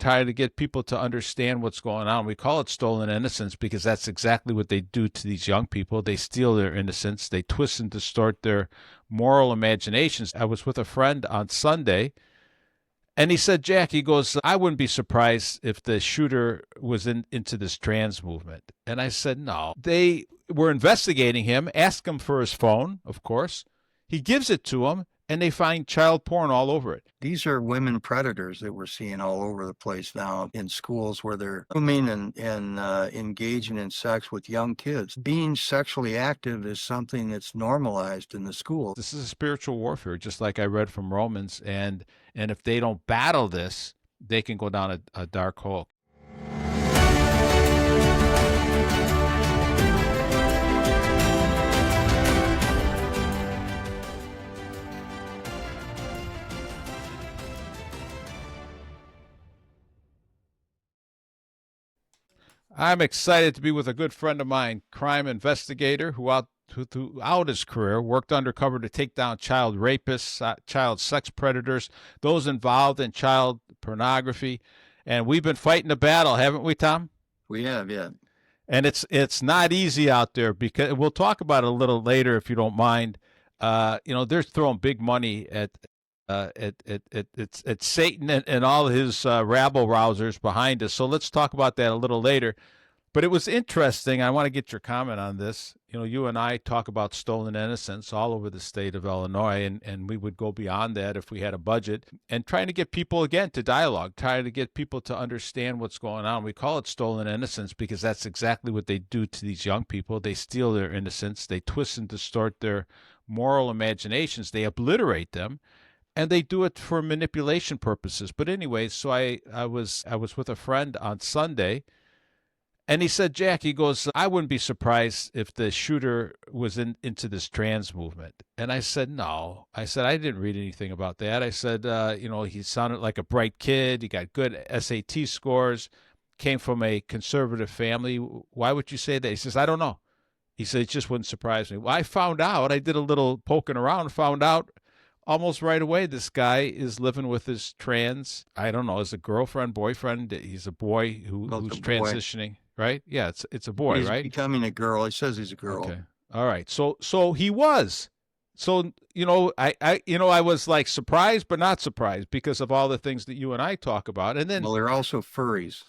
trying to get people to understand what's going on. We call it stolen innocence because that's exactly what they do to these young people. They steal their innocence. They twist and distort their moral imaginations. I was with a friend on Sunday, and he said, Jack, he goes, I wouldn't be surprised if the shooter was into this trans movement. And I said, no. They were investigating him, asked him for his phone, of course. He gives it to them, and they find child porn all over it. These are women predators that we're seeing all over the place now in schools where they're grooming and engaging in sex with young kids. Being sexually active is something that's normalized in the schools. This is a spiritual warfare, just like I read from Romans. And if they don't battle this, they can go down a dark hole. I'm excited to be with a good friend of mine, crime investigator who throughout his career worked undercover to take down child rapists, child sex predators, those involved in child pornography. And we've been fighting a battle, haven't we, Tom? We have, yeah. And it's not easy out there because we'll talk about it a little later if you don't mind. They're throwing big money at Satan and all his rabble rousers behind us. So let's talk about that a little later. But it was interesting. I want to get your comment on this. You and I talk about stolen innocence all over the state of Illinois, and we would go beyond that if we had a budget, and trying to get people, again, to dialogue, trying to get people to understand what's going on. We call it stolen innocence because that's exactly what they do to these young people. They steal their innocence. They twist and distort their moral imaginations. They obliterate them. And they do it for manipulation purposes. But anyway, so I was with a friend on Sunday, and he said, Jack, he goes, I wouldn't be surprised if the shooter was into this trans movement. And I said, no. I said, I didn't read anything about that. I said, he sounded like a bright kid. He got good SAT scores, came from a conservative family. Why would you say that? He says, I don't know. He said, it just wouldn't surprise me. Well, I found out, I did a little poking around, found out almost right away, this guy is living with his trans, I don't know, is a girlfriend, boyfriend. He's a boy who's transitioning, right? Yeah, it's a boy, right? He's becoming a girl. He says he's a girl. Okay. All right. So he was. So, I was like surprised, but not surprised because of all the things that you and I talk about. And then, well, they're also furries.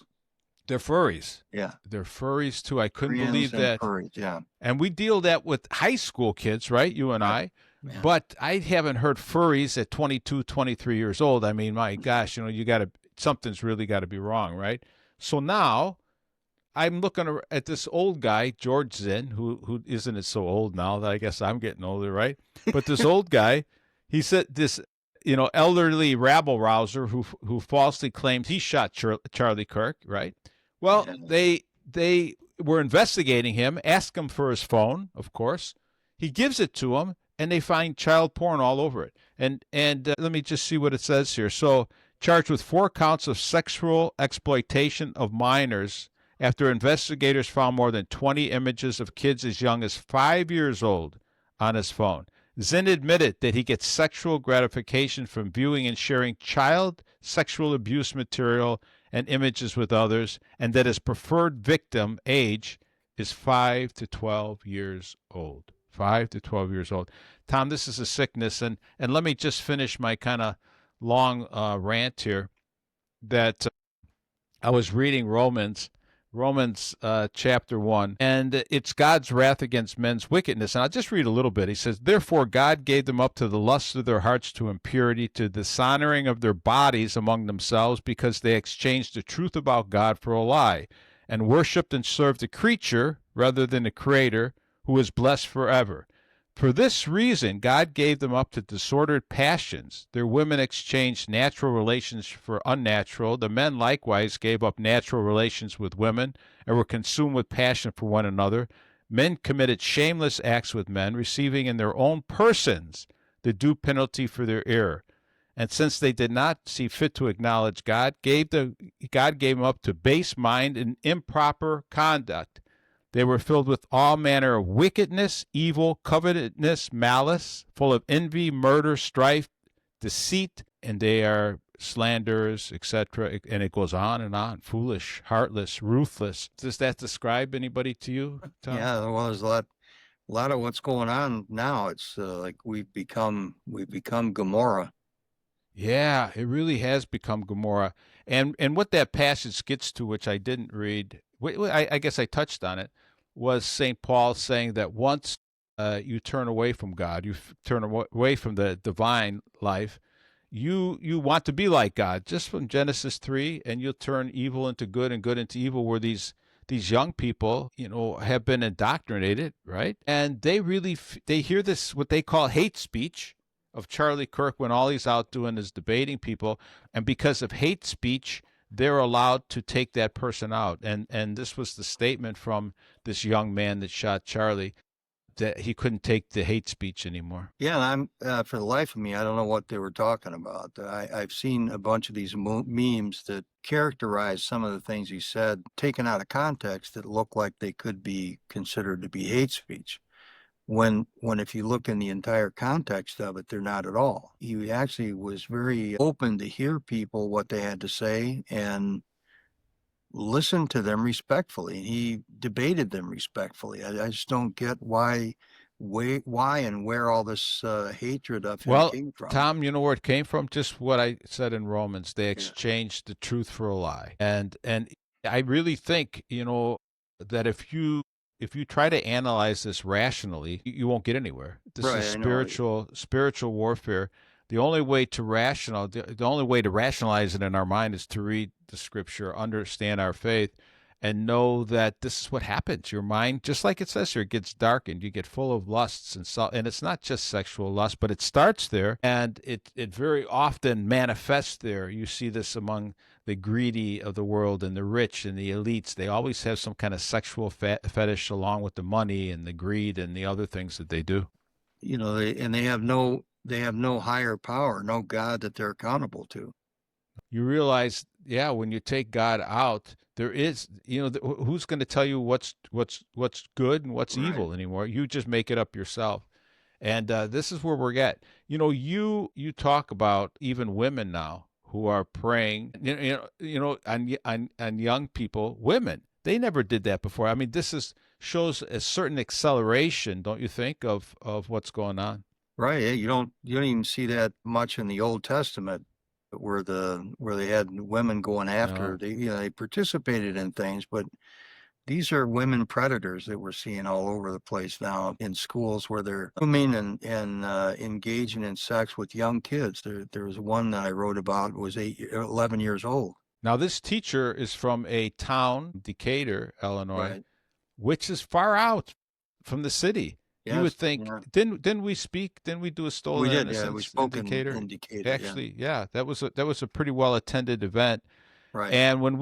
They're furries. Yeah. They're furries too. I couldn't Koreans believe that. Furries, yeah. And we deal that with high school kids, right? You and I. Yeah. But I haven't heard furries at 22, 23 years old. I mean, my gosh, something's really got to be wrong, right? So now I'm looking at this old guy, George Zinn, who isn't so old now that I guess I'm getting older, right? But this old guy, he said this, elderly rabble rouser who falsely claimed he shot Charlie Kirk, right? Well, they were investigating him, asked him for his phone, of course. He gives it to them, and they find child porn all over it. And let me just see what it says here. So, charged with 4 counts of sexual exploitation of minors after investigators found more than 20 images of kids as young as 5 years old on his phone. Zinn admitted that he gets sexual gratification from viewing and sharing child sexual abuse material and images with others, and that his preferred victim age is 5 to 12 years old. 5 to 12 years old. Tom, this is a sickness. And let me just finish my kind of long rant here that I was reading Romans chapter 1, and it's God's wrath against men's wickedness. And I'll just read a little bit. He says, therefore God gave them up to the lust of their hearts, to impurity, to dishonoring of their bodies among themselves, because they exchanged the truth about God for a lie, and worshipped and served the creature rather than the Creator, who is blessed forever. For this reason, God gave them up to disordered passions. Their women exchanged natural relations for unnatural. The men likewise gave up natural relations with women and were consumed with passion for one another. Men committed shameless acts with men, receiving in their own persons the due penalty for their error. And since they did not see fit to acknowledge God, God gave them up to base mind and improper conduct. They were filled with all manner of wickedness, evil, covetousness, malice, full of envy, murder, strife, deceit, and they are slanders, etc. And it goes on and on. Foolish, heartless, ruthless. Does that describe anybody to you, Tom? Yeah, well, there's a lot of what's going on now. It's like we've become Gomorrah. Yeah, it really has become Gomorrah. And what that passage gets to, which I didn't read, I guess I touched on it, was St. Paul saying that once you turn away from God, turn away from the divine life, you want to be like God, just from Genesis 3, and you'll turn evil into good and good into evil, where these young people, have been indoctrinated, right? And they really they hear this, what they call hate speech of Charlie Kirk, when all he's out doing is debating people, and because of hate speech, they're allowed to take that person out. And this was the statement from this young man that shot Charlie, that he couldn't take the hate speech anymore. Yeah, and I'm for the life of me, I don't know what they were talking about. I've seen a bunch of these memes that characterize some of the things he said, taken out of context, that look like they could be considered to be hate speech. When if you look in the entire context of it, they're not at all. He actually was very open to hear people, what they had to say, and listen to them respectfully. He debated them respectfully. I just don't get why and where all this hatred of him Well, came from. Tom, you know where it came from? Just what I said in Romans. They Yeah. exchanged the truth for a lie. And I really think, that if you try to analyze this rationally, you won't get anywhere. This is Right, I know. spiritual warfare. The only way to rationalize it in our mind is to read the scripture, understand our faith, and know that this is what happens. Your mind, just like it says here, gets darkened. You get full of lusts and it's not just sexual lust, but it starts there, and it very often manifests there. You see this among the greedy of the world and the rich and the elites. They always have some kind of sexual fetish along with the money and the greed and the other things that they do. They have no higher power, no God that they're accountable to. You realize, yeah, when you take God out, there is, who's going to tell you what's good and what's Right. evil anymore? You just make it up yourself. And this is where we're at. You talk about even women now who are praying, on young people, women. They never did that before. I mean, this is shows a certain acceleration, don't you think, of what's going on? Right. Yeah, you don't even see that much in the Old Testament, where they had women going after. No. They participated in things, but these are women predators that we're seeing all over the place now in schools, where they're grooming and engaging in sex with young kids. There was one that I wrote about, was 11 years old. Now, this teacher is from a town, Decatur, Illinois, Right. which is far out from the city. You would Yes. think, Yeah. didn't we do a We stolen did. Yeah. We innocence in spoke in, Decatur? in Decatur. Yeah. Actually, yeah, that was a pretty well attended event. Right. And when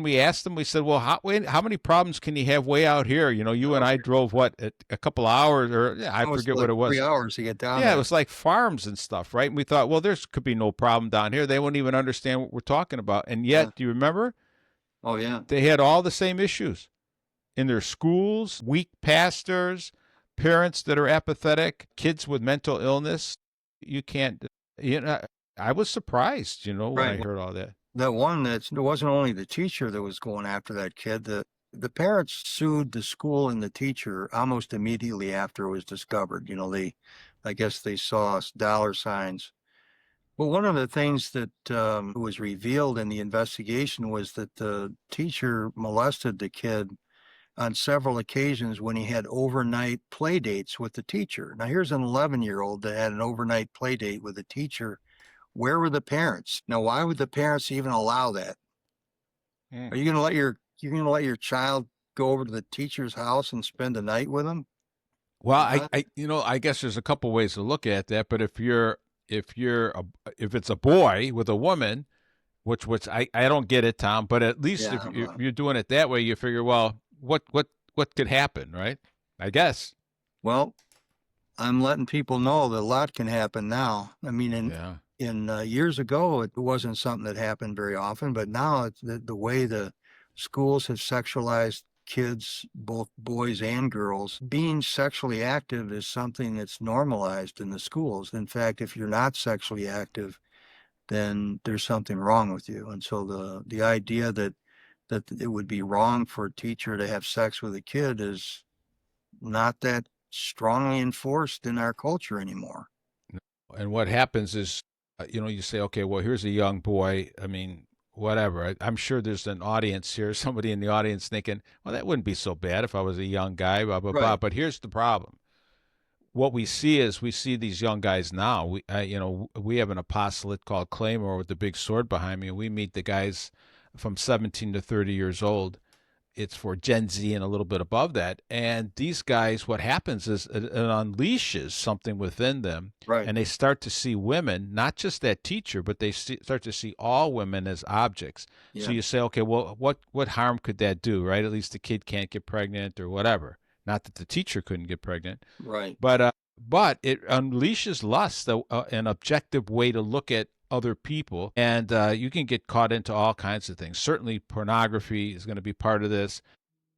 we asked them, we said, "Well, how many problems can you have way out here? You and I drove what a couple hours, or yeah, I Oh, it's forget like what it three was. hours to get down Yeah, it there. was like farms and stuff, right? And we thought, well, there's could be no problem down here. They won't even understand what we're talking about. And Yeah. yet, do you remember Oh, yeah. they had all the same issues in their schools? Weak pastors, parents that are apathetic, kids with mental illness. You can't, you know. I was surprised, when I Right. heard all that. That one, it wasn't only the teacher that was going after that kid. The parents sued the school and the teacher almost immediately after it was discovered. I guess they saw dollar signs. Well, one of the things that was revealed in the investigation was that the teacher molested the kid on several occasions when he had overnight play dates with the teacher. Now, here's an 11-year-old that had an overnight play date with a teacher. Where were the parents? Now, why would the parents even allow that? Hmm. Are you going to let your child go over to the teacher's house and spend the night with him? Well, You're not. I guess there's a couple ways to look at that. But if it's a boy with a woman, which I don't get it, Tom. But at least if Yeah. you're doing it that way, you figure, well, what could happen, right? I guess. Well, I'm letting people know that a lot can happen now. I mean, Yeah. in years ago, it wasn't something that happened very often, but now it's the way the schools have sexualized kids, both boys and girls. Being sexually active is something that's normalized in the schools. In fact, if you're not sexually active, then there's something wrong with you. And so the idea that it would be wrong for a teacher to have sex with a kid is not that strongly enforced in our culture anymore. And what happens is, you say, okay, well, here's a young boy. I mean, whatever. I'm sure there's an audience here, somebody in the audience thinking, well, that wouldn't be so bad if I was a young guy, blah, blah, blah. Right. But here's the problem. What we see is we see these young guys now. We have an apostolate called Claymore with the big sword behind me. And we meet the guys from 17 to 30 years old. It's for Gen Z and a little bit above that. And these guys, what happens is it unleashes something within them, Right. and they start to see women, not just that teacher, but they start to see all women as objects. So Yeah. you say, okay, well, what harm could that do, right? At least the kid can't get pregnant or whatever. Not that the teacher couldn't get pregnant, Right. but it unleashes lust, an objective way to look at other people, and you can get caught into all kinds of things. Certainly, pornography is going to be part of this.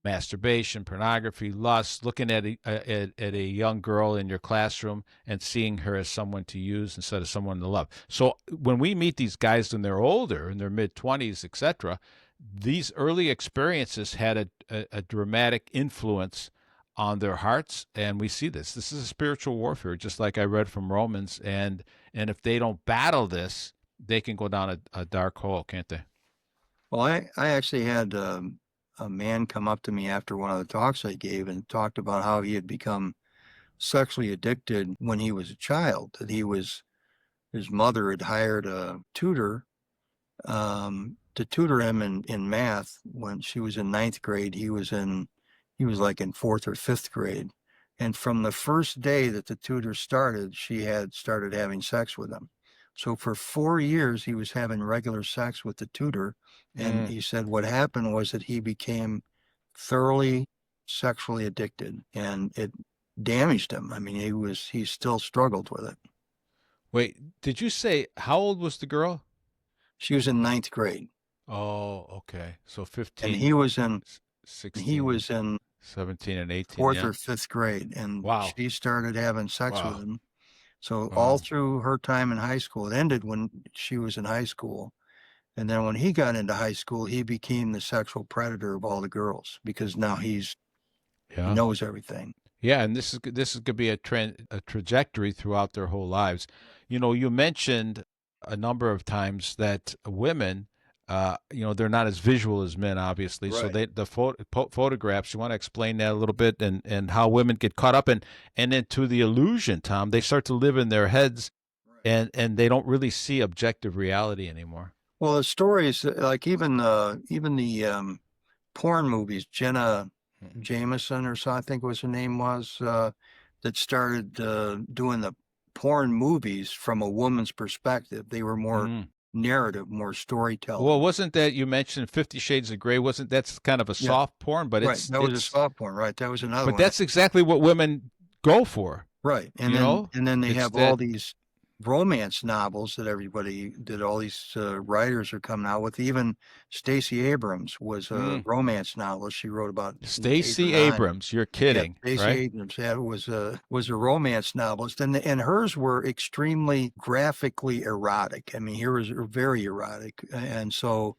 Masturbation, pornography, lust, looking at at a young girl in your classroom and seeing her as someone to use instead of someone to love. So when we meet these guys when they're older, in their mid-20s, etc., these early experiences had a dramatic influence on their hearts, and we see this. This is a spiritual warfare, just like I read from Romans, and if they don't battle this, they can go down a dark hole, can't they? Well, I actually had a man come up to me after one of the talks I gave and talked about how he had become sexually addicted when he was a child, that his mother had hired a tutor to tutor him in math when she was in ninth grade. He was like in fourth or fifth grade. And from the first day that the tutor started, she had started having sex with him. So for 4 years, he was having regular sex with the tutor. And Mm. he said what happened was that he became thoroughly sexually addicted, and it damaged him. I mean, he still struggled with it. Wait, did you say how old was the girl? She was in ninth grade, Oh, okay. So and 15, he 16, was in 17, and 18, fourth yeah. or fifth grade, and Wow. she started having sex with Wow. him. So all Wow. through her time in high school, it ended when she was in high school. And then when he got into high school, he became the sexual predator of all the girls because now he Yeah. knows everything. Yeah, and this is going to be a trajectory throughout their whole lives. You mentioned a number of times that women, they're not as visual as men, obviously. So Right. photographs. You want to explain that a little bit, and how women get caught up and into the illusion, Tom. They start to live in their heads, Right. and they don't really see objective reality anymore. Well, the stories like even the porn movies, Jenna Mhm. Jameson or so I think was her name was that started doing the porn movies from a woman's perspective. They were more Mm. narrative, more Well, storytelling. wasn't that you mentioned 50 Shades of Grey? Wasn't that's kind of a Yeah, soft porn, but right. it's That was a it's soft porn, right? That was another but one. that's exactly what women go for. Right. You know, And then they it's have all that. these romance novels that all these writers are coming out with. Even Stacey Abrams was a Mm, romance novelist. She wrote about eight or Stacey nine. Abrams, you're Yeah, kidding, Stacey right? Abrams was a romance novelist, and hers were extremely graphically erotic. I mean, here was very erotic, and so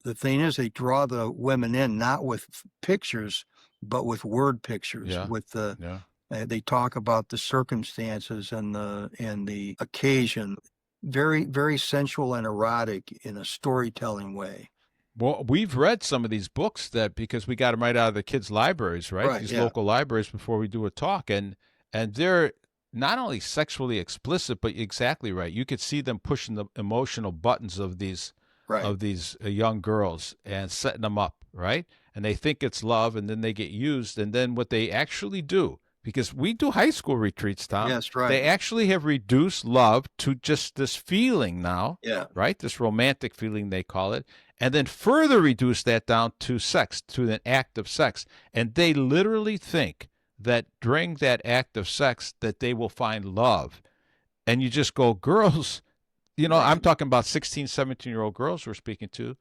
the thing is, they draw the women in not with pictures, but with word pictures, Yeah, with the yeah. they talk about the circumstances and the occasion. Very, very sensual and erotic in a storytelling way. Well, we've read some of these books that because we got them right out of the kids' libraries, right? Right. These Yeah. local libraries before we do a talk, and they're not only sexually explicit, but exactly right. You could see them pushing the emotional buttons of these Right. young girls and setting them up, right? And they think it's love, and then they get used, and then what they actually do, because we do high school retreats, Tom, Yes. they Right. actually have reduced love to just this feeling now, Yeah. right? This romantic feeling they call it, and then further reduce that down to sex, to an act of sex. And they literally think that during that act of sex that they will find love. And you just go, girls, I'm Right. talking about 16, 17-year-old girls we're speaking to,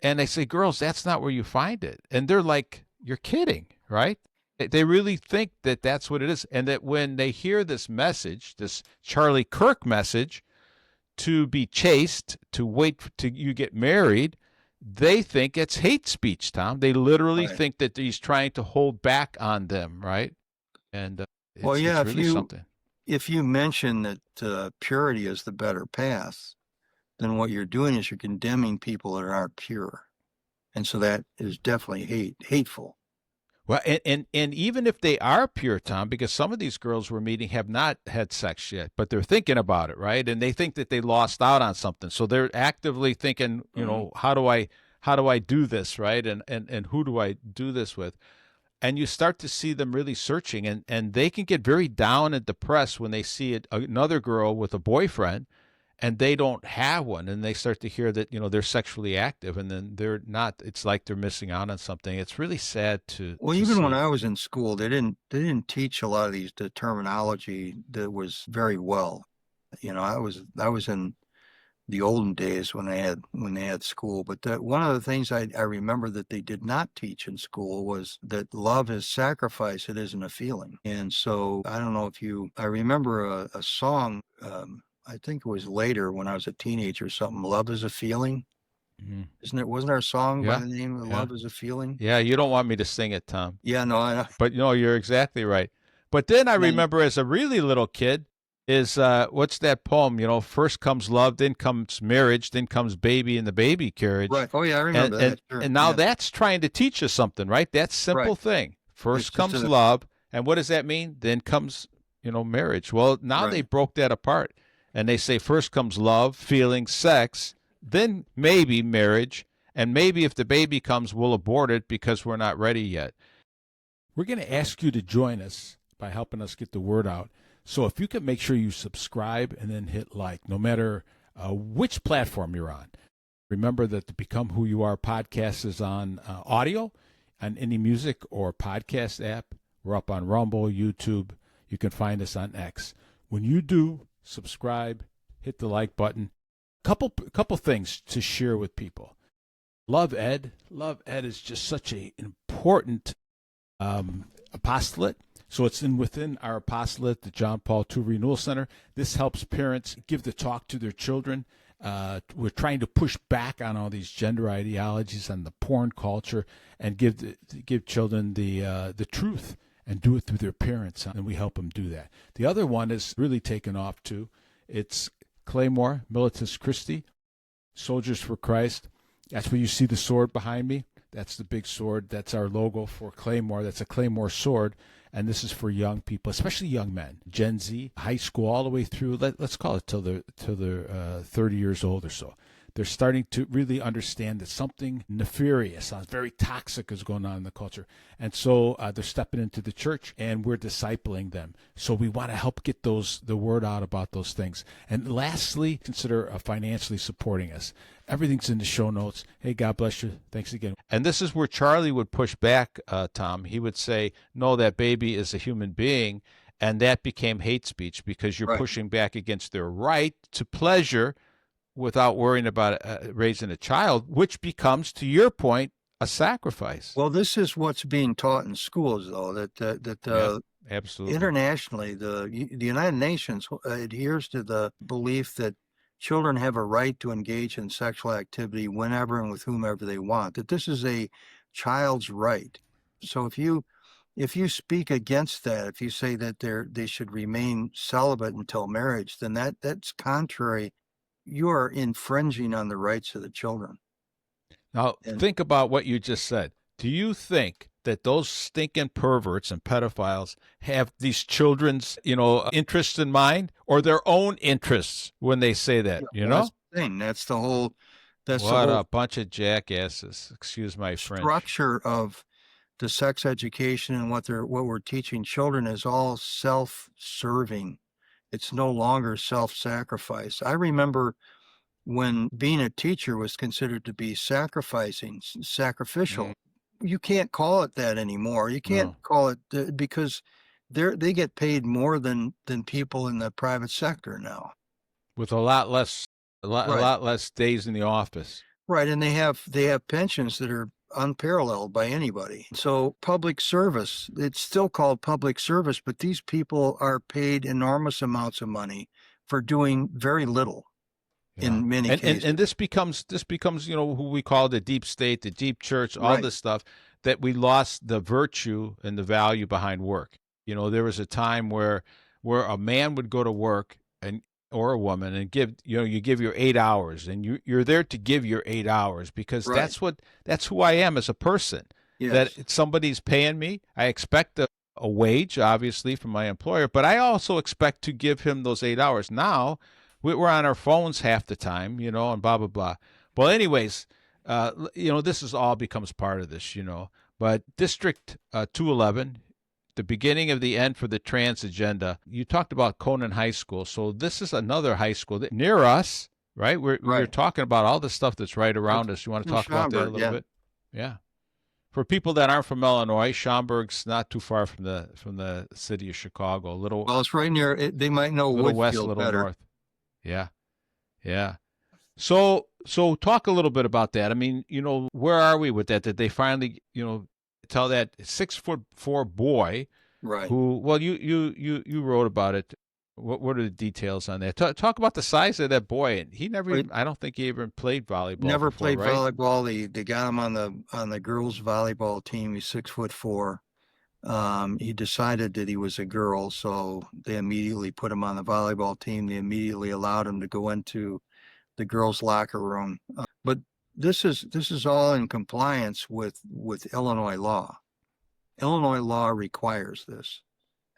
and they say, girls, that's not where you find it. And they're like, you're kidding, right? They really think that that's what it is. And that when they hear this message, this Charlie Kirk message, to be chaste, to wait till you get married, they think it's hate speech, Tom. They literally Right. think that he's trying to hold back on them, right? And Well, yeah, it's really something. if you mention that purity is the better path, then what you're doing is you're condemning people that aren't pure. And so that is definitely hateful. Well, and even if they are pure, Tom, because some of these girls we're meeting have not had sex yet, but they're thinking about it, right? And they think that they lost out on something, so they're actively thinking, how do I do this, right? And who do I do this with? And you start to see them really searching, and they can get very down and depressed when they see another girl with a boyfriend and they don't have one, and they start to hear that they're sexually active, and then they're not. It's like they're missing out on something. It's really sad to Well, even when see. I was in school, they didn't teach a lot of the terminology that was very well. I was in the olden days when they had school, but one of the things I remember that they did not teach in school was that love is sacrifice. It isn't a feeling. And so I don't know if I remember a song. I think it was later when I was a teenager or something. Love is a feeling. Mhm. Wasn't there a song by Yeah, the name of yeah, Love is a Feeling? yeah. You don't want me to sing it, Tom, Yeah, no, I know. but you're exactly right. But then I Well, remember as a really little kid is what's that poem? First comes love, then comes marriage, then comes baby in the baby carriage, right. Oh, yeah, I and remember and that. Sure. and now Yeah, that's trying to teach us something, right? That right. simple thing. It's First just comes love, and what does that mean? Then comes marriage. Well, now they right. broke that apart, and they say first comes love, feeling, sex, then maybe marriage, and maybe if the baby comes, we'll abort it because we're not ready yet. We're going to ask you to join us by helping us get the word out. So if you can make sure you subscribe and then hit like, no matter which platform you're on. Remember that the Become Who You Are podcast is on audio, on any music or podcast app. We're up on Rumble, YouTube. You can find us on X. When you do subscribe, hit the like button. Couple things to share with people. Love Ed. Love Ed is just such an important apostolate. So it's within our apostolate, the John Paul II Renewal Center. This helps parents give the talk to their children. We're trying to push back on all these gender ideologies and the porn culture, and give children the truth, and do it through their parents, and we help them do that. The other one is really taken off too. It's Claymore Militus Christi, Soldiers for Christ. That's where you see the sword behind me. That's the big sword. That's our logo for Claymore. That's a Claymore sword. And this is for young people, especially young men, Gen Z, high school, all the way through. Let's call it till they're 30 years old or so. They're starting to really understand that something nefarious, very toxic is going on in the culture. And so they're stepping into the church, and we're discipling them. So we want to help get the word out about those things. And lastly, consider financially supporting us. Everything's in the show notes. Hey, God bless you. Thanks again. And this is where Charlie would push back, Tom. He would say, no, that baby is a human being. And that became hate speech because you're Right. pushing back against their right to pleasure without worrying about raising a child, which becomes, to your point, a sacrifice. Well, this is what's being taught in schools, though, Yeah, absolutely. internationally, the United Nations adheres to the belief that children have a right to engage in sexual activity whenever and with whomever they want, that this is a child's right. So if you speak against that, if you say that they should remain celibate until marriage, then that's contrary. You are infringing on the rights of the children. Now, And think about what you just said. Do you think that those stinking perverts and pedophiles have these children's, interests in mind, or their own interests when they say that, well, that's the thing. That's the What whole a bunch of jackasses. Excuse my French. structure of the sex education and what we're teaching children is all self-serving. It's no longer self-sacrifice. I remember when being a teacher was considered to be sacrificial. Mm, You can't call it that anymore. You can't no, call it because they get paid more than people in the private sector now. with a Right. lot less days in the office. Right, and they have pensions that are unparalleled by anybody. So public service, it's still called public service, but these people are paid enormous amounts of money for doing very little. Yeah. in many cases. And this becomes, who we call the deep state, the deep church, all Right. this stuff, that we lost the virtue and the value behind work. There was a time where a man would go to work, and or a woman, and you give your 8 hours, and you're there to give your 8 hours, because Right. that's who I am as a person. That Yes. somebody's paying me. I expect a wage, obviously, from my employer, but I also expect to give him those 8 hours. Now we're on our phones half the time, and blah blah blah. Well, anyways, this is all becomes part of this. But District 211, the beginning of the end for the trans agenda. You talked about Conan High School, so this is another high school near us, right? We're Right. talking about all the stuff that's right It's around us. You want to in talk about that a Schaumburg. little Yeah. bit? Yeah. For people that aren't from Illinois, Schaumburg's not too far from the city of Chicago. A little Well, it's right near it. They might know little west, a Woodfield little better. north. Yeah. Yeah. So talk a little bit about that. I mean, where are we with that? Did they finally, tell that 6'4" boy Right. who? Well, you wrote about it. What are the details on that? Talk about the size of that boy. And he never Right. even. I don't think he ever played volleyball Never before, played right? volleyball. They got him on the girls volleyball team. He's 6'4". He decided that he was a girl, so they immediately put him on the volleyball team. They immediately allowed him to go into the girls' locker room. But this is all in compliance with Illinois law. Illinois law requires this.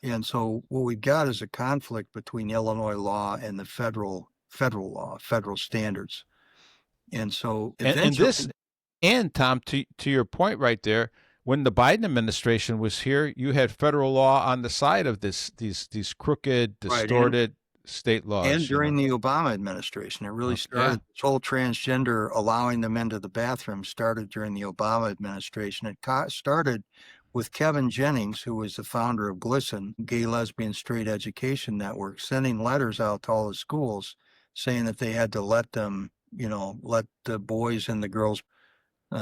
And so what we've got is a conflict between Illinois law and the federal law, federal standards. And so And eventually, this, and Tom, to your point right there, when the Biden administration was here, you had federal law on the side of these crooked, right, distorted state and laws. during the Obama administration, it really Yeah. started. This whole transgender allowing them into the bathroom started during the Obama administration. It started with Kevin Jennings, who was the founder of GLSEN, Gay Lesbian Straight Education Network, sending letters out to all the schools saying that they had to let them, let the boys and the girls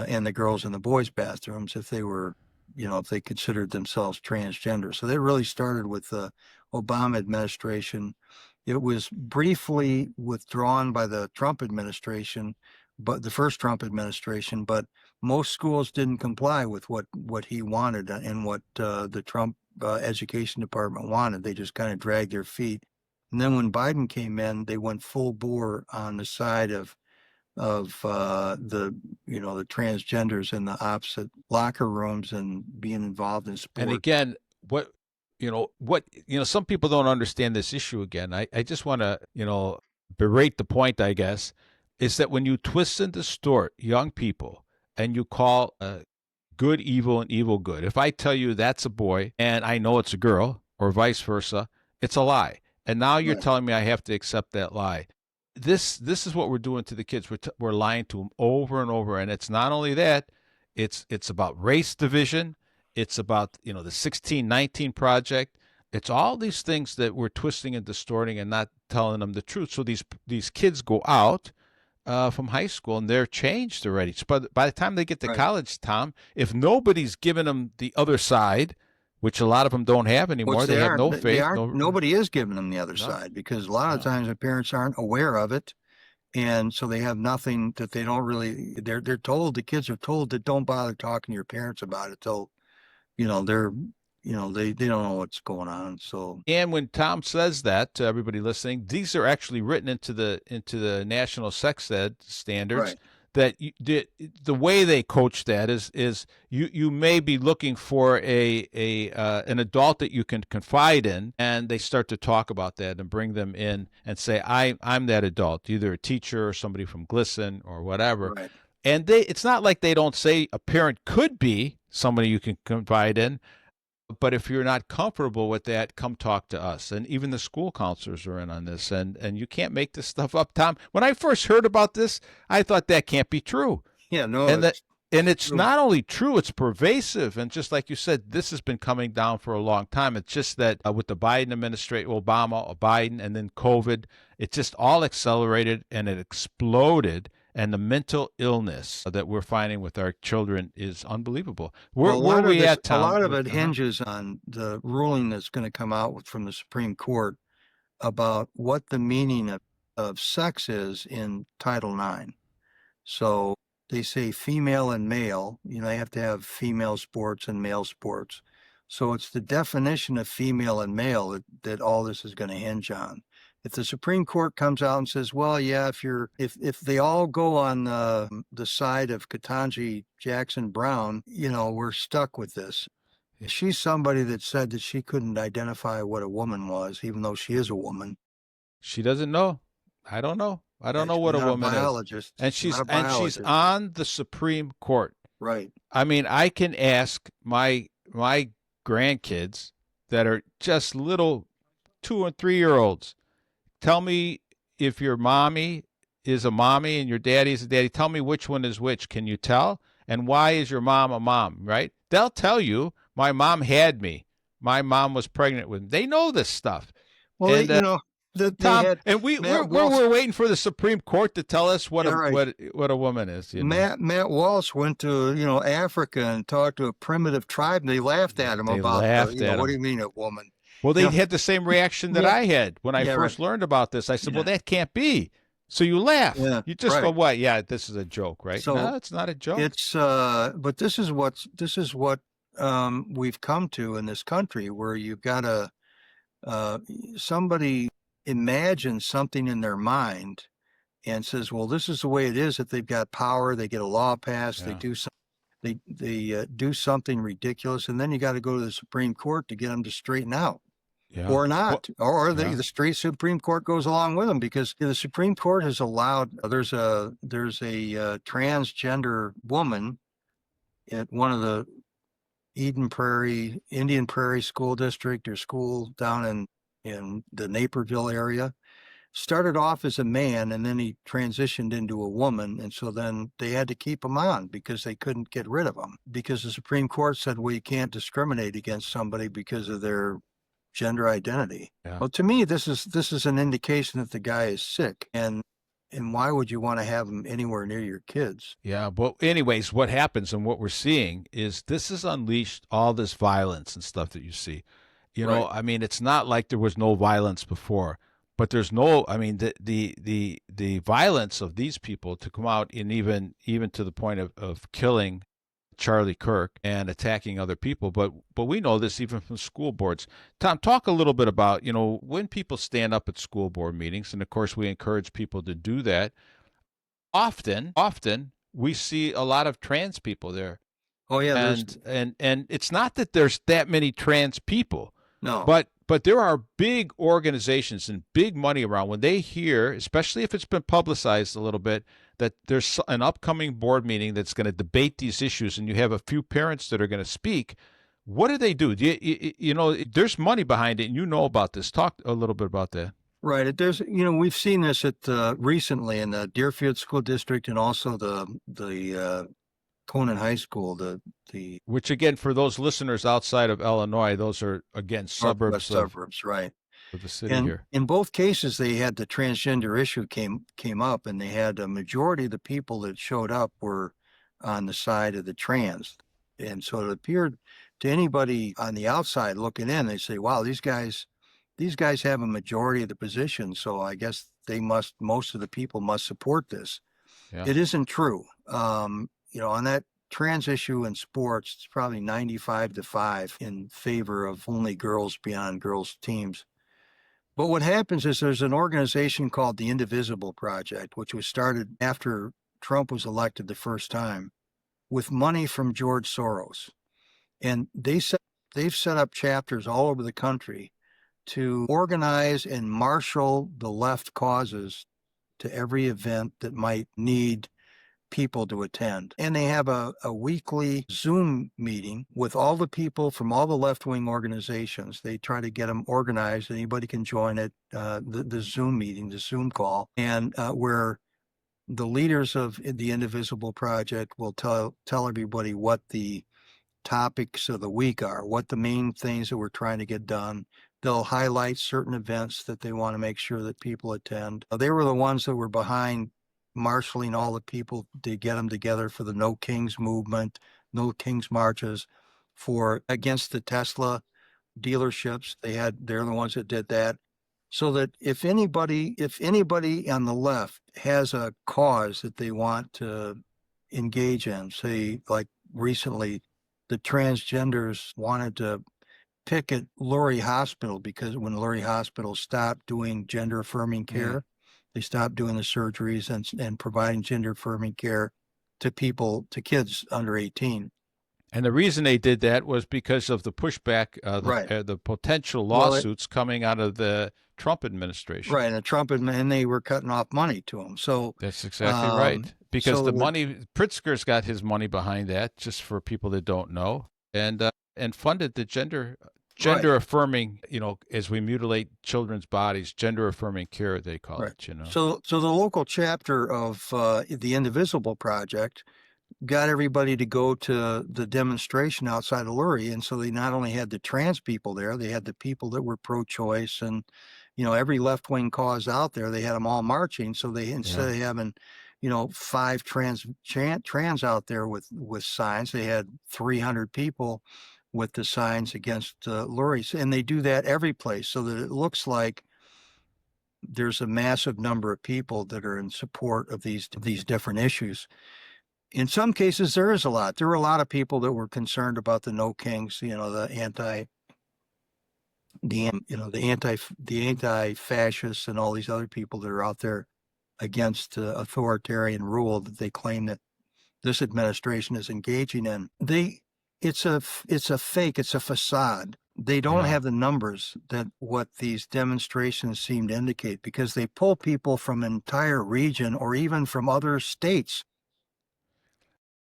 in the boys' bathrooms if they were, if they considered themselves transgender. So they really started with the Obama administration. It was briefly withdrawn by the Trump administration, but the first Trump administration, but most schools didn't comply with what he wanted and what the Trump education department wanted. They just kind of dragged their feet. And then when Biden came in, they went full bore on the side of the transgenders in the opposite locker rooms and being involved in And sport. again, some people don't understand this issue. Again, I just want to, berate the point, I guess, is that when you twist and distort young people, and you call good evil and evil good, if I tell you that's a boy and I know it's a girl, or vice versa, it's a lie. And now you're Right. telling me I have to accept that lie. This is what we're doing to the kids. We're lying to them over and over. And it's not only that, it's about race division. It's about, the 1619 project. It's all these things that we're twisting and distorting and not telling them the truth. So these kids go out from high school, and they're changed already. So by the time they get to Right. college, Tom, if nobody's giving them the other side, which a lot of them don't have anymore, Which they they have aren't. no They faith, aren't. no, Nobody is giving them the other no, side because a lot of no. times the parents aren't aware of it, and so they have nothing that they don't really. They're told, the kids are told that don't bother talking to your parents about it till they're they don't know what's going on. So And when Tom says that to everybody listening, these are actually written into the national sex ed standards. right. That the way they coach that is you may be looking for an adult that you can confide in, and they start to talk about that and bring them in and say I'm that adult, either a teacher or somebody from GLSEN or whatever. Right. And it's not like they don't say a parent could be somebody you can confide in, but if you're not comfortable with that, come talk to us. And even the school counselors are in on this. And you can't make this stuff up, Tom. When I first heard about this, I thought that can't be true. Yeah. No. And that and it's True. not only true, it's pervasive. And just like you said, this has been coming down for a long time. It's just that with the Biden administration, Obama, Biden, and then COVID, it just all accelerated and it exploded. And the mental illness that we're finding with our children is unbelievable. Where Well, are we at, a Tom? lot of it hinges on the ruling that's going to come out from the Supreme Court about what the meaning of of sex is in Title IX. So they say female and male, they have to have female sports and male sports. So it's the definition of female and male that all this is going to hinge on. If the Supreme Court comes out and says, well, yeah, if they all go on the side of Ketanji Jackson Brown, we're stuck with this. She's somebody that said that she couldn't identify what a woman was, even though she is a woman. She doesn't know. I don't know. I don't And know she's what a not a woman is. biologist. And She's not a she's biologist. on the Supreme Court. Right. I mean, I can ask my grandkids that are just little 2 and 3 year olds. Tell me if your mommy is a mommy and your daddy is a daddy. Tell me which one is which. Can you tell? And why is your mom a mom? Right? They'll tell you. My mom had me. My mom was pregnant with me. They know this stuff. Well, And they Tom, had and Matt Walsh. we're waiting for the Supreme Court to tell us what Right. what a woman is. Matt Walsh went to Africa and talked to a primitive tribe, and they laughed at him They about laughed at what do him. you mean a woman? Well, they had the same reaction that I had when I first learned about this. I said, Yeah. "Well, that can't be." So you laugh. Yeah, You just go, right. "What? Yeah, this is a joke, right?" So no, it's not a joke. It's but this is what we've come to in this country, where you've got to somebody imagines something in their mind and says, well, this is the way it is. If they've got power, they get a law passed, Yeah. they do something, they do something ridiculous, and then you got to go to the Supreme Court to get them to straighten out. Yeah. Or not, or yeah. the straight Supreme Court goes along with them, because the Supreme Court has allowed. There's a transgender woman at one of the Indian Prairie School District, or school down in the Naperville area. Started off as a man, and then he transitioned into a woman. And so then they had to keep him on because they couldn't get rid of him, because the Supreme Court said, well, you can't discriminate against somebody because of their gender identity. Yeah. Well, to me, this is an indication that the guy is sick. And why would you want to have him anywhere near your kids? Yeah, but anyways, what happens and what we're seeing is this has unleashed all this violence and stuff that you see. I mean, it's not like there was no violence before, but there's no. I mean, the violence of these people to come out, and even to the point of killing Charlie Kirk and attacking other people. But we know this even from school boards. Tom, talk a little bit about when people stand up at school board meetings, and of course we encourage people to do that. Often we see a lot of trans people there. Oh yeah, and it's not that there's that many trans people. No. But there are big organizations and big money around. When they hear, especially if it's been publicized a little bit, that there's an upcoming board meeting that's going to debate these issues, and you have a few parents that are going to speak, what do they do? There's money behind it, and you know about this. Talk a little bit about that. Right. There's, we've seen this at recently in the Deerfield School District, and also the Conan High School. The which, again, for those listeners outside of Illinois, those are again suburbs, right, of the city here. In both cases, they had the transgender issue came up, and they had a majority of the people that showed up were on the side of the trans, and so it appeared to anybody on the outside looking in, they say, "Wow, these guys have a majority of the positions, so I guess most of the people must support this." Yeah. It isn't true. On that trans issue in sports, it's probably 95-5 in favor of only girls being on girls' teams. But what happens is there's an organization called the Indivisible Project, which was started after Trump was elected the first time, with money from George Soros. And they've set up chapters all over the country to organize and marshal the left causes to every event that might need people to attend. And they have a weekly Zoom meeting with all the people from all the left-wing organizations. They try to get them organized. Anybody can join it, the Zoom meeting, the Zoom call, and where the leaders of the Indivisible Project will tell everybody what the topics of the week are, what the main things that we're trying to get done. They'll highlight certain events that they want to make sure that people attend. They were the ones that were behind marshaling all the people to get them together for the No Kings movement, No Kings marches against the Tesla dealerships. They're the ones that did that. so that if anybody on the left has a cause that they want to engage in, say like recently the transgenders wanted to picket Lurie Hospital because when Lurie Hospital stopped doing gender affirming Mm. care, they stopped doing the surgeries and providing gender affirming care to people, to kids under 18. And the reason they did that was because of the pushback, Right. the potential Well, lawsuits coming out of the Trump administration. right. And Trump and they were cutting off money to him. That's exactly Um, right. Because so the that, money, Pritzker's got his money behind that, just for people that don't know, and funded the right, gender affirming, as we mutilate children's bodies, gender affirming care, they call right. it. So the local chapter of the Indivisible Project got everybody to go to the demonstration outside of Lurie. And so they not only had the trans people there, they had the people that were pro-choice and, every left-wing cause out there, they had them all marching. So they, Yeah. instead of having, five trans out there with signs, they had 300 people with the signs against Lurie. And they do that every place so that it looks like there's a massive number of people that are in support of these different issues. In some cases, there is a lot. There were a lot of people that were concerned about the no kings, the anti-fascists and all these other people that are out there against authoritarian rule that they claim that this administration is engaging in. It's a fake, it's a facade. They don't Yeah. have the numbers that what these demonstrations seem to indicate because they pull people from an entire region or even from other states.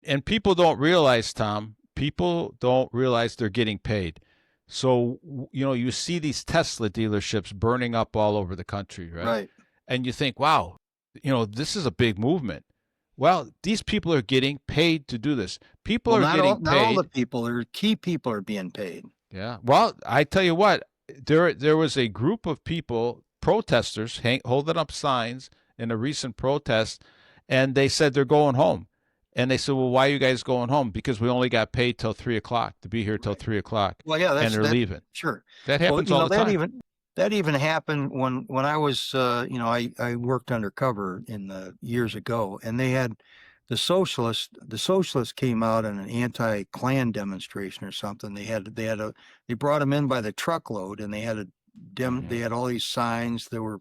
And people don't realize, Tom, people don't realize they're getting paid. So, you see these Tesla dealerships burning up all over the country, right? Right. And you think, wow, this is a big movement. Well, these people are getting paid to do this. People Well, are getting not all the paid. people, there are key people are being paid. Yeah. Well, I tell you what, there was a group of people, protesters, holding up signs in a recent protest, and they said they're going home. And they said, "Well, why are you guys going home? Because we only got paid till 3 o'clock to be here till Right. 3 o'clock, Well, yeah, and they're that leaving." sure. That Well, happens all the time. that even happened when I was I worked undercover in the years ago, and they had the socialists came out in an anti-Klan demonstration or something. They brought them in by the truckload, and they Hmm. had all these signs that were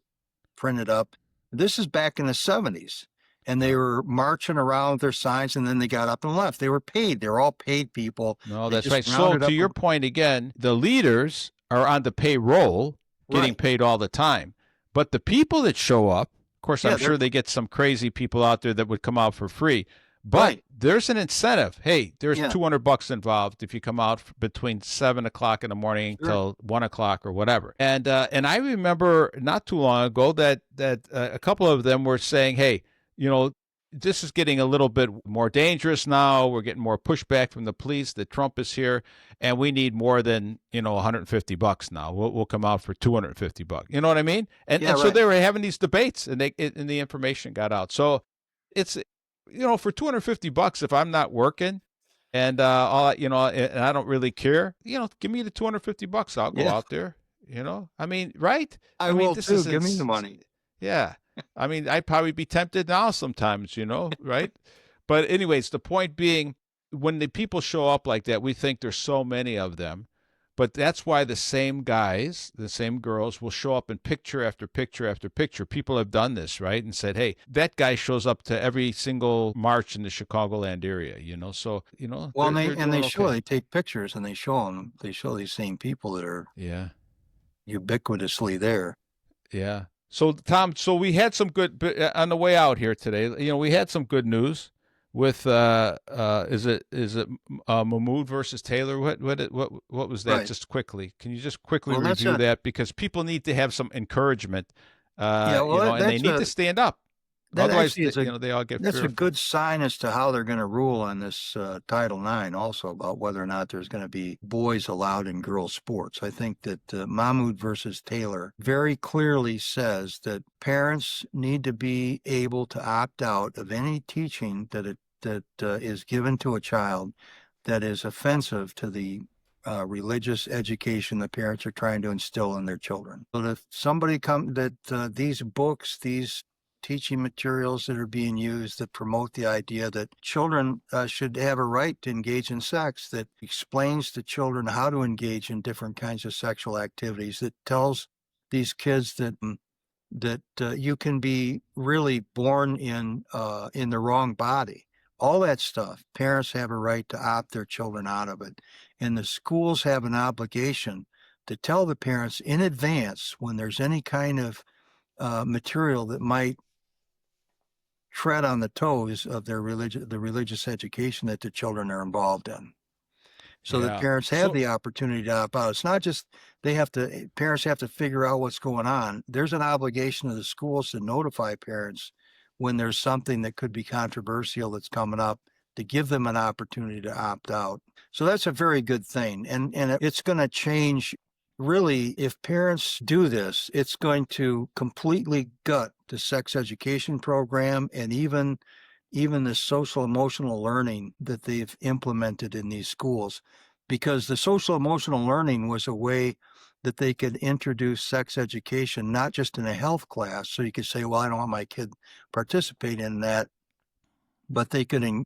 printed up. This is back in the 70s. And they Yeah. were marching around with their signs, and then they got up and left. They were paid. They're all paid people. No, They that's just right. So rounded to up. your point again, the leaders are on the payroll, getting Right. paid all the time. But the people that show up, of course, I'm Yeah, sure they're they get some crazy people out there that would come out for free. But right. there's an incentive. Hey, there's Yeah, $200 involved if you come out between 7 o'clock in the morning sure. till 1 o'clock or whatever. And I remember not too long ago that a couple of them were saying, hey, you know, this is getting a little bit more dangerous now. We're getting more pushback from the police that Trump is here, and we need more than $150 now. We'll come out for $250. You know what I mean? And Yeah, and so right. they were having these debates, and the information got out. So it's for $250, if I'm not working and and I don't really care, give me the $250. I'll go Yeah, out there. I mean, right? I I mean, will this too. is Give me the money. yeah. I mean, I'd probably be tempted now sometimes, right? But anyways, the point being, when the people show up like that, we think there's so many of them. But that's why the same guys, the same girls will show up in picture after picture after picture. People have done this, right? And said, hey, that guy shows up to every single march in the Chicagoland area, So, Well, they're they doing okay. take pictures and they show these same people that are Yeah. ubiquitously there. Yeah. So Tom, so we had some good on the way out here today. We had some good news with is it Mahmoud versus Taylor? What was that? Right. Just quickly, can you just quickly Well, review that, because people need to have some encouragement, yeah. Well, and they need to stand up. that Otherwise, actually is they all get that's a fearful. good sign as to how they're going to rule on this Title IX, also about whether or not there's going to be boys allowed in girls' sports. I think that Mahmoud versus Taylor very clearly says that parents need to be able to opt out of any teaching that is given to a child that is offensive to the religious education the parents are trying to instill in their children. But if somebody these books, these teaching materials that are being used that promote the idea that children should have a right to engage in sex, that explains to children how to engage in different kinds of sexual activities, that tells these kids that you can be really born in the wrong body. All that stuff, parents have a right to opt their children out of it. And the schools have an obligation to tell the parents in advance when there's any kind of material that might tread on the toes of the religious education that the children are involved in. So that Yeah. parents have So the opportunity to opt out. It's not just parents have to figure out what's going on. There's an obligation of the schools to notify parents when there's something that could be controversial that's coming up, to give them an opportunity to opt out. So that's a very good thing. And it's going to change. Really, if parents do this, it's going to completely gut the sex education program and even the social emotional learning that they've implemented in these schools, because the social emotional learning was a way that they could introduce sex education, not just in a health class. So you could say, well, I don't want my kid participating in that, but they could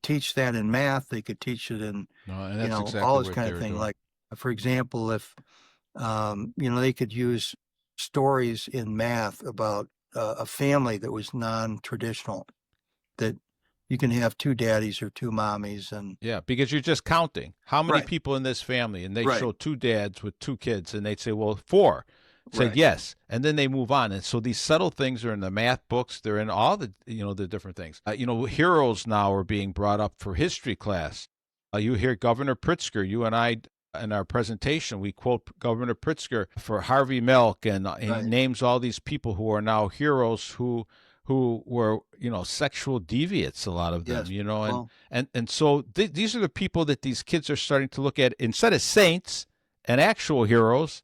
teach that in math. They could teach it in, no, and that's all exactly this what kind they of were thing. doing. Like, for example, if, they could use stories in math about a family that was non-traditional, that you can have two daddies or two mommies. And Yeah, because you're just counting how many right, people in this family, and they right, show two dads with two kids, and they'd say, "Well, four." Said right. yes, and then they move on. And so these subtle things are in the math books. They're in all the the different things. Heroes now are being brought up for history class. You hear Governor Pritzker. You and I in our presentation we quote Governor Pritzker for Harvey Milk, and he Right. names all these people who are now heroes who were sexual deviates, a lot of them, Yes. and Well, so these are the people that these kids are starting to look at instead of saints and actual heroes.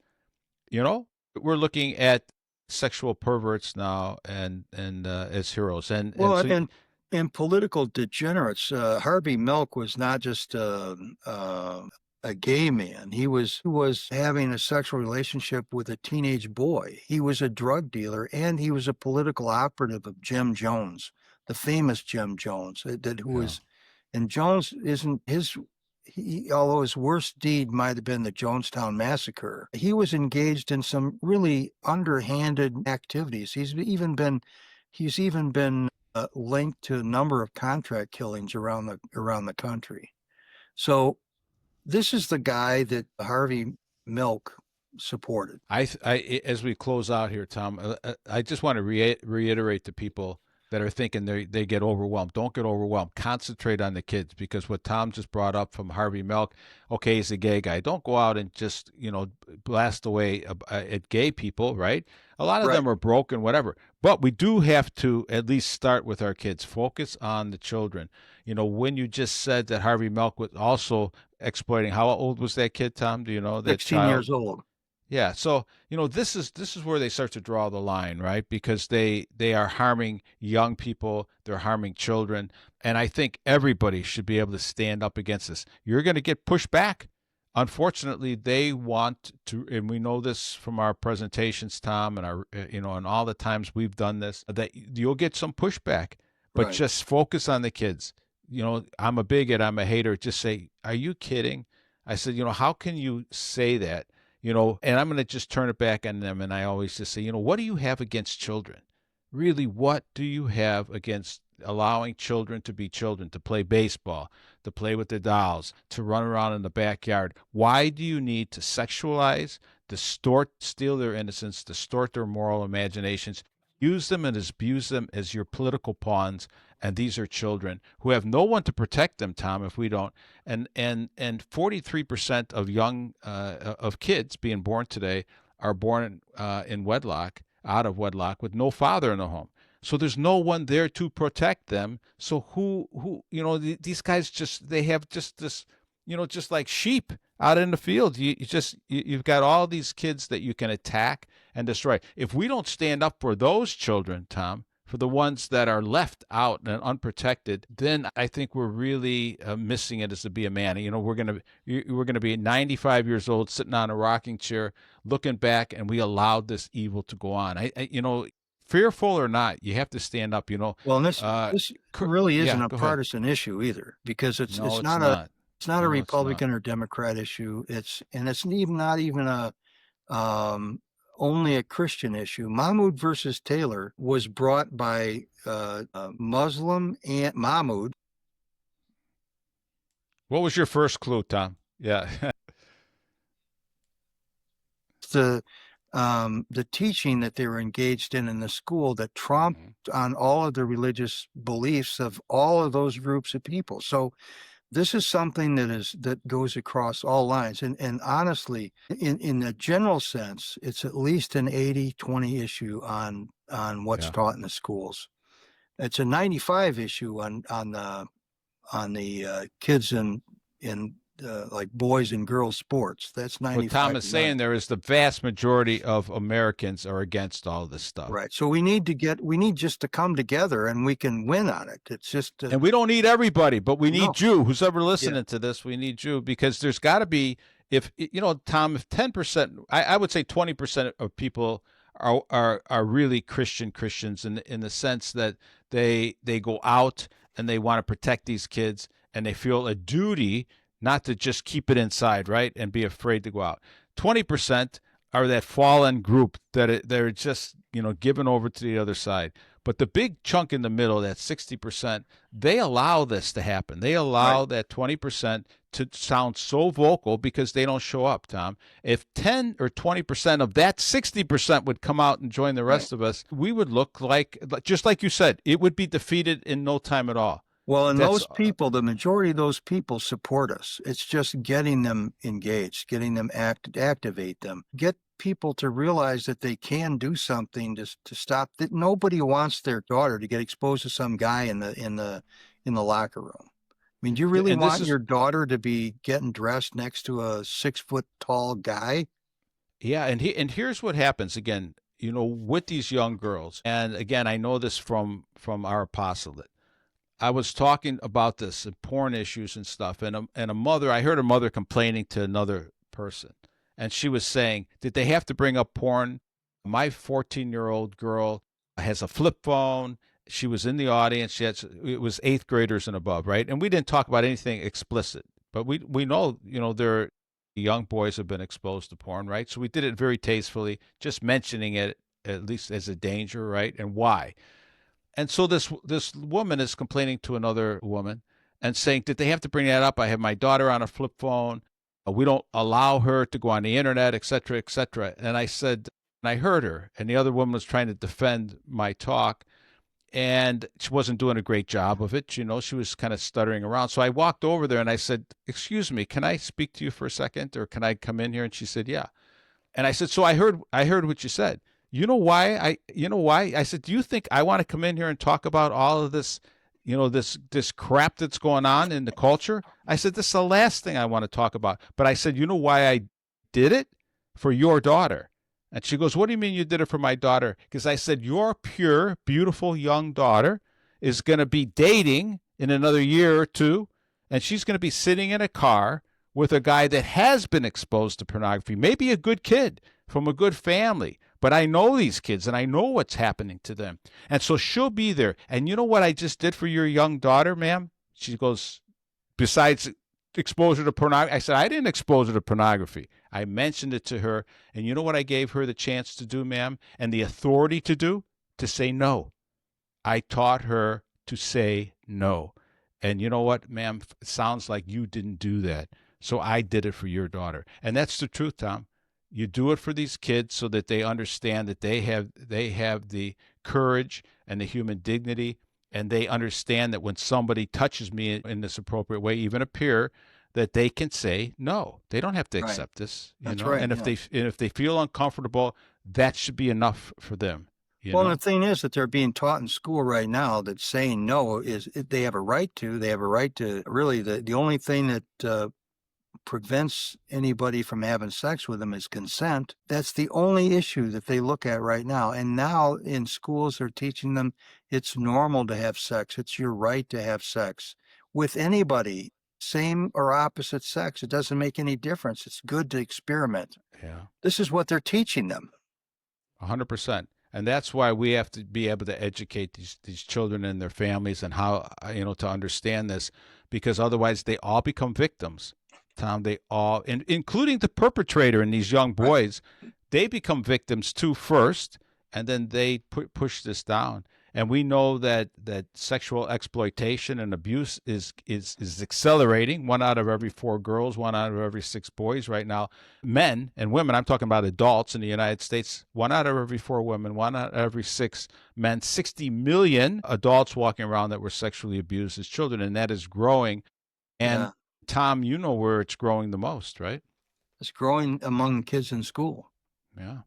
We're looking at sexual perverts now, and as heroes, and well, so and political degenerates. Harvey Milk was not just a gay man. He was having a sexual relationship with a teenage boy. He was a drug dealer, and he was a political operative of Jim Jones, the famous Jim Jones, that who yeah. was. And Jones isn't although his worst deed might have been the Jonestown Massacre, he was engaged in some really underhanded activities. He's even been linked to a number of contract killings around the country. So this is the guy that Harvey Milk supported. As we close out here, Tom, I just want to reiterate to people that are thinking they get overwhelmed. Don't get overwhelmed. Concentrate on the kids, because what Tom just brought up from Harvey Milk, okay, he's a gay guy. Don't go out and just blast away at gay people, right? A lot of Right. them are broken, whatever. But we do have to at least start with our kids. Focus on the children. When you just said that Harvey Milk was also exploiting, how old was that kid, Tom? Do you know that 16 child? years old. Yeah, so this is where they start to draw the line, right? Because they are harming young people, they're harming children, and I think everybody should be able to stand up against this. You're going to get pushed back. Unfortunately, they want to, and we know this from our presentations, Tom, and our and all the times we've done this, that you'll get some pushback, but Right. just focus on the kids. I'm a bigot, I'm a hater. Just say, "Are you kidding?" I said, how can you say that? And I'm going to just turn it back on them. And I always just say, what do you have against children? Really, what do you have against allowing children to be children, to play baseball, to play with their dolls, to run around in the backyard? Why do you need to sexualize, distort, steal their innocence, distort their moral imaginations, use them and abuse them as your political pawns? And these are children who have no one to protect them, Tom, if we don't. And 43% of of kids being born today are born in wedlock, out of wedlock, with no father in the home. So there's no one there to protect them. So these guys they have just this, just like sheep out in the field. You've got all these kids that you can attack and destroy. If we don't stand up for those children, Tom, for the ones that are left out and unprotected, then I think we're really missing it as to be a man. We're gonna be 95 years old, sitting on a rocking chair, looking back, and we allowed this evil to go on. Fearful or not, you have to stand up. Well, and this Uh, this really isn't yeah, a go ahead. partisan issue either, because No, it's it's not a not. it's not a No, it's not. Republican or Democrat issue. It's even not even a um, only a Christian issue. Mahmoud versus Taylor was brought by Muslim and Mahmoud. What was your first clue, Tom? Yeah. The the teaching that they were engaged in the school that trumped Mhm. on all of the religious beliefs of all of those groups of people. So this is something that goes across all lines. And honestly, in the general sense, it's at least an 80-20 issue on what's Yeah. taught in the schools. It's a 95 issue on the kids in like boys and girls sports. That's What Tom 95 is to 9. saying there is the vast majority of Americans are against all this stuff. Right. So we need just to come together and we can win on it. It's just And we don't need everybody, but we need no. you. Who's ever Yeah. listening to this, we need you, because there's got to be, if Tom, if 10%, I would say 20% of people are really Christians in the sense that they go out and they want to protect these kids, and they feel a duty not to just keep it inside, right, and be afraid to go out. 20% are that fallen group they're just given over to the other side. But the big chunk in the middle, that 60%, they allow this to happen. They allow Right. that 20% to sound so vocal because they don't show up, Tom. If 10 or 20% of that 60% would come out and join the Right. rest of us, we would look like, just like you said, it would be defeated in no time at all. Well, and That's those people, the majority of those people support us. It's just getting them engaged, getting them activate them, get people to realize that they can do something to stop that. Nobody wants their daughter to get exposed to some guy in the locker room. I mean, do you really and this want is your daughter to be getting dressed next to a 6 foot tall guy? Yeah, and here's what happens again, with these young girls. And again, I know this from our apostolate. I was talking about this and porn issues and stuff, and a mother. I heard a mother complaining to another person, and she was saying, "Did they have to bring up porn? My 14-year-old girl has a flip phone. She was in the audience. It was eighth graders and above, right? And we didn't talk about anything explicit, but we know, there young boys have been exposed to porn, right? So we did it very tastefully, just mentioning it at least as a danger, right? And why." And so this woman is complaining to another woman and saying, "Did they have to bring that up? I have my daughter on a flip phone. We don't allow her to go on the internet, et cetera, et cetera." And I said, and I heard her, and the other woman was trying to defend my talk, and she wasn't doing a great job of it. She was kind of stuttering around. So I walked over there and I said, "Excuse me, can I speak to you for a second, or can I come in here?" And she said, "Yeah." And I said, "So I heard what you said. You know why? I said, "Do you think I want to come in here and talk about all of this, this crap that's going on in the culture?" I said, "This is the last thing I want to talk about." But I said, "You know why I did it? For your daughter." And she goes, "What do you mean you did it for my daughter?" Because I said, "Your pure, beautiful young daughter is going to be dating in another year or two, and she's going to be sitting in a car with a guy that has been exposed to pornography, maybe a good kid from a good family. But I know these kids and I know what's happening to them. And so she'll be there. And you know what I just did for your young daughter, ma'am?" She goes, "Besides exposure to pornography." I said, "I didn't expose her to pornography. I mentioned it to her. And you know what I gave her the chance to do, ma'am? And the authority to do? To say no. I taught her to say no. And you know what, ma'am? It sounds like you didn't do that. So I did it for your daughter." And that's the truth, Tom. You do it for these kids so that they understand that they have the courage and the human dignity, and they understand that when somebody touches me in this appropriate way, even a peer, that they can say no. They don't have to Right. accept this, That's right. And Yeah. if they feel uncomfortable, that should be enough for them. Well, the thing is that they're being taught in school right now that saying no they have a right to. They have a right to. Really, the only thing that prevents anybody from having sex with them is consent. That's the only issue that they look at right now. And now in schools, they're teaching them it's normal to have sex. It's your right to have sex with anybody, same or opposite sex. It doesn't make any difference. It's good to experiment. Yeah. This is what they're teaching them. 100%. And that's why we have to be able to educate these children and their families and how, to understand this, because otherwise they all become victims. Tom, they all, including the perpetrator and these young Right. boys, they become victims too first, and then they push this down. And we know that sexual exploitation and abuse is accelerating. 1 out of every 4 girls, 1 out of every 6 boys right now, men and women. I'm talking about adults in the United States. 1 out of every 4 women, 1 out of every 6 men. 60 million adults walking around that were sexually abused as children, and that is growing. And Yeah. Tom, you know where it's growing the most, right? It's growing among kids in school. Yeah.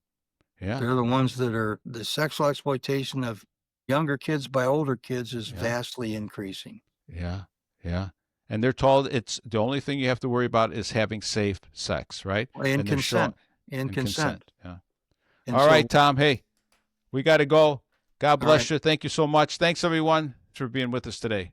Yeah. They're the ones that are the sexual exploitation of younger kids by older kids is Yeah. vastly increasing. Yeah. Yeah. And they're told it's the only thing you have to worry about is having safe sex, right? And And they're showing consent. And consent. Yeah. And All so, right, Tom. Hey, we got to go. God all right. bless you. Thank you so much. Thanks, everyone, for being with us today.